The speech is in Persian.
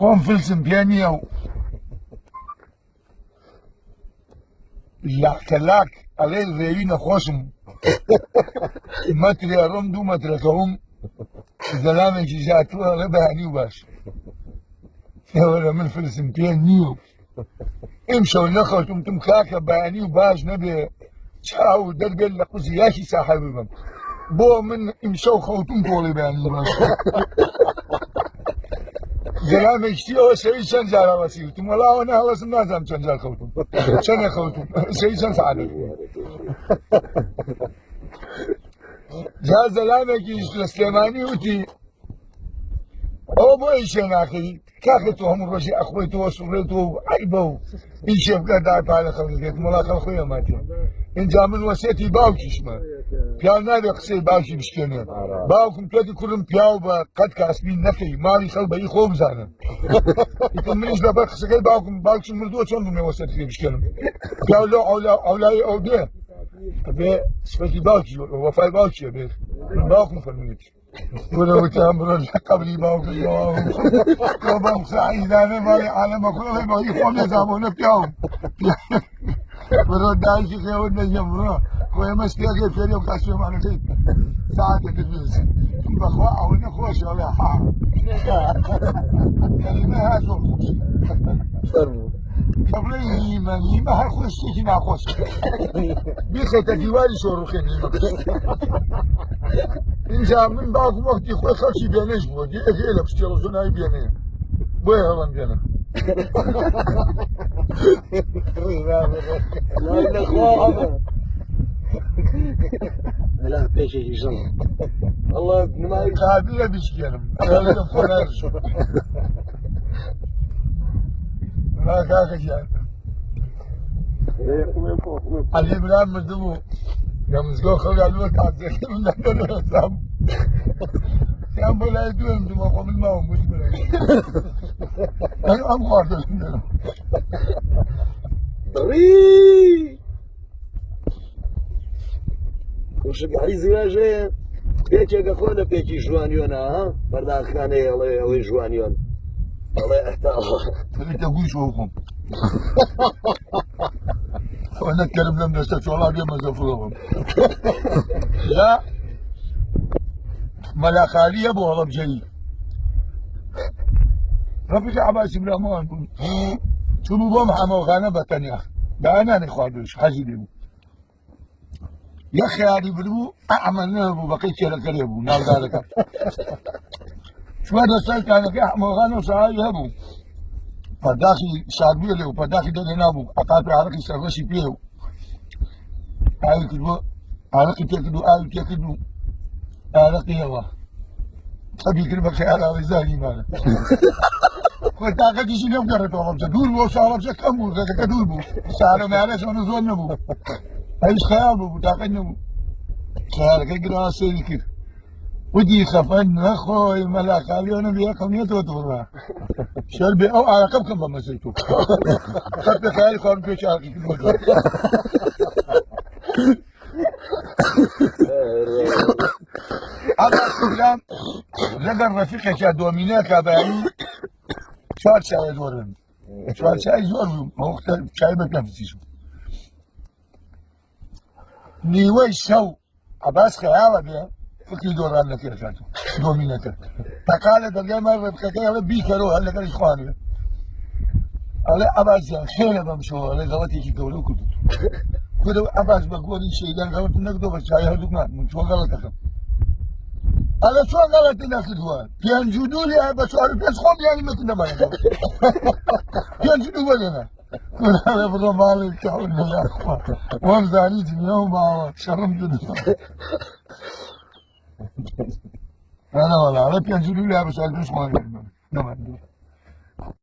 خۆم فلسم پێ نییە و لاکەلاک ئەڵێ ڕێوی نەخۆشم مەترێ ڕۆم 2 مەترەکەوم زەلامێکی ژاتووە ئەڵێ بەیانی و باش ئێوەرە من فلسم پێ نییە و ئیمشەو نەخەوتمتم کاکە بەیانی و باش نەبێ چاو دەربێت لە قوزی یاشی ساحە ببم بۆ من ئیمشەو خەوتم تۆڵی بەیانی و باش زەلامێکتی ئەوە سەوی چەند جارە وەسیوتم وەڵاوە ناوەسم نازانم چەند جار خەوتم چەندە خەوتم سەوی چەند سەعاتێک جا زەلامێکیش لە سلێمانی وتی ئەوە بۆ ئیشێ ناکەی کاکە تۆ هەموو ڕۆژی ئەخۆیتەوە سوڕێتەوە و عیبە و ئیشێ بکە داپا لە خەڵکێکم وەڵا خەڵخۆی ئەماتێ اینجا من وەسێتی باوکیشمە پیاو نابێ قسەی باوکی بشکێنێ باوکم پێتی کوڕم پیاو بە قەت کاسبین نەکەی ماڵی خەڵ بەی خۆ بزانن منیش لەبەر قسەکەی باوکم مردووە چۆن بمێ وەسێت پێ بشکێنم پیاو لەو ئەولای ئەو بێ بێ سفەتی باوکی وەفای باوکیە بێت من باوکم فەرموویت وتیان بڕۆ لە قەبری باوکەوە بەم قسەعیدانێ ماڵی عالەمە کوڕەڵێ بەهی خۆم نەزانبوونە پیاوم بڕۆ دایکی خێوت نەژێ بڕۆ خۆ ئێمە شتێکێ فێری ئەو کاسوێمانەکەی ساعتێکت بێزی بەخوا ئەوە نەخۆشە ئەڵێ ها کەلیمە هاتۆ خۆشی ئەڵێ نیمە هەر خۆش شتێکی ناخۆش بیخێتە دیواری شۆڕوخێ نیمە اینجا من باوکم وەختی خۆی خەڵکی بێنەش بووە دیەکێ لە پشتێڵە زۆناوی بێنەیە بۆیە هەڵم بێنە لا پێشێکی ژەڵ ئەڵڵا نمای قابلە بیشکێنم لەم خۆناش کاکەجان عەلی برام مردبوو لە مزگەوت خەڵگالووە تازێکی من لەدەرێسام یان بۆ لای دوێم دووە خۆ من ماوم بووی بەلای ئەم خواردەشم دەرم خوشکحی زیواژەیە پێچێکە خۆ لە پێکی ژوانیۆنە بەرداخانەیە ئەڵێ ئەوەی ژوانیۆن ئەڵێ ئەحتاڵە تە گویش بۆ خۆم خۆ نەکەرم لەم دەستە چۆڵا بێ مەزەفوڕەوەم لا مەلاخالیە بۆ هەڵەبجەری ڕەفیقی عەباسی برامەوان بوون چوو بۆم حەمەوخانە بەتەنیا دانانی خواردوش حەزی لێ بوو یەک خەیاڵی بردبوو ئەمە نەبوو بەقەی کێرەکەرێ بوو ناودارەکە چوە دەستای کانەکەی حەمەوخانە و سەهاوی هەبوو پەرداخی شاربووە لێ و پەرداخی دەرێنا بوو ئەقاپی عەرەقی سەربەشی پێ و ئاوی کردووە عەرەقی پێ کرد و ئاوی پێ کرد و ئارەقیەوە تەبی کرد بە خەیاڵاوی زانیمانە خۆی تاقەتیشی لێم گەڕێتەوە هەڵەبجە دوور بوو هەڵەبجە کەم بوو ڕێگەکە دوور بوو سارەمایانەش ئەوە زۆر نەبوو ئەویش خەیاڵ بوو تاقەت نەبوو خەیاڵەکەی گرەوە سێری کرد ودی خەفەن نەخۆی مەلاقالیۆنە بێ قەومیێتەوە توڕا شەر بێ ئەو ئاەکە بکەم بە مەسەی تۆ خەت پێ خەیاڵی خواردن پێچ ئاقی کردووە ئەڵام لەگەر ڕەفیقێکە دۆمینەکە بەیانی 4 چای زۆرن 4 چای زۆر بوو مەوەختە چای بەکەم بچیشم نیوەی شەو عەباس خەیاڵە بێ فکری دۆڕان نەکرداتەوە دۆمینەکە تەقا لە دەرگای مای ڕێفقەکەی ئەڵێ بیکەرەوە هەر لەگەڵی خوانوێ ئەڵێ عەباس جان خێرە بەم شەوە ئەڵێ غەڵەتێکی گەورە و کردووە کورە عەباس بە گۆری شەیدان غەڵەتم نەکردەوە بە چای هەردووکمان من چۆن غەڵەت دەکەم ئەڵێ چۆن غەڵەتی نەکردووە 5 لێ بە 4 5 خۆم یانی مەتن نەمانەکەم 5 بەدێنە کورە بڕۆ ماڵی کەون لەلاخوا وەم زانی دنیا و ماوە شەڕم کردووە أنا والله على 5 لێ بە 4 5 خۆم نەمانەکەم